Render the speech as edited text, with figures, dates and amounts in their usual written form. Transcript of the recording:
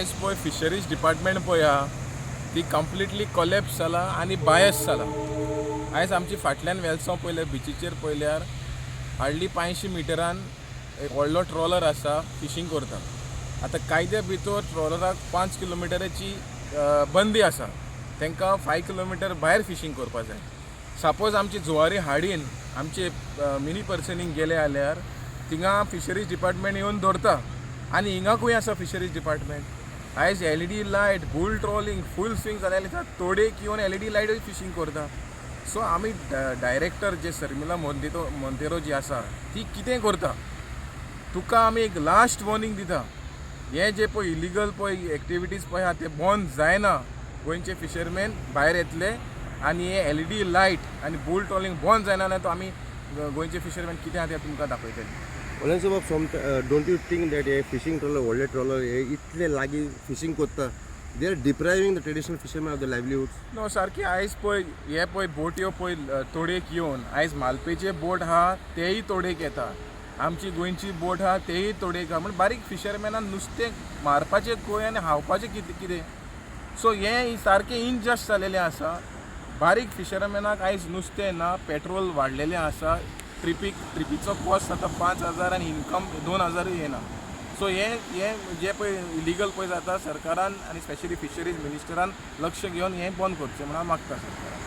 आयज पळय fisheries department पळय आहा ती कंप्लिटली कोलॅप्स जाला आनी बायस जाला. आयज आमची फाटल्यान वेलसांव पळयल्यार बिचीचेर पळयल्यार हार्डली 500 मिटरान एक व्हडलो ट्रॉलर आसा फिशींग करता. आतां कायद्या भितर ट्रॉलराक 5 किलोमिटराची बंदी आसा, तांकां 5 किलोमिटर भायर फिशींग करपाक जाय. सपोज आमची जुवारी हाडीन आमचे मिनी पर्सनींग गेले जाल्यार थिंगा फिशरीज डिपार्टमेंट येवन धरता आनी हिंगाकूय आसा फिशरीज डिपार्टमेंट. आयज LED लायट बुल ट्रॉलिंग फूल स्विंग जाल्यार थोडेक येवन LED लायट फिशींग करता. सो आमी डायरेक्टर जे शर्मिला मोंतेरो जी आसा ती कितें करता, तुका आमी एक लास्ट वॉर्निंग दिता, हे जे पळय इलिगल पळय एक्टिविटीज पळय आहा ते बंद जायना. गोंयचे फिशरमॅन भायर येतले आनी हे LED लायट आनी बुल ट्रॉलिंग बंद जायना जाल्यार तो आमी गोंयचे फिशरमॅन कितें आहा तें तुमकां दाखयतले. डोंट यू थिंक दॅट हे फिशींग ट्रॉलर व्हडले ट्रॉलर हे इतले लागीं फिशींग करता, they are depriving the traditional fisherman of the livelihood. नो सारकी आयज पळय हे पळय बोट्यो पळय तोडेक येवन आयज मालपेचे बोट आहा तेय तोडेक येता, आमची गोंयची बोट आहा तेय तोडेक आहा. म्हणजे बारीक फिशरमॅनान नुस्तें मारपाचें खंय आनी हावपाचें कितें. सो हें सारकें इनजस्ट जालेलें आसा. बारीक फिशरमॅनाक आयज नुस्तें ना, पेट्रोल वाडलेलें आसा, ट्रिपीचो कॉस्ट आतां 5,000 आनी इनकम 2,000 येना. सो हें जे पळय इलिगल पळय जाता सरकारान आनी स्पेशली फिशरीज मिनिस्टरान लक्ष घेवन हें बंद करचें म्हणून हांव मागता सरकाराक.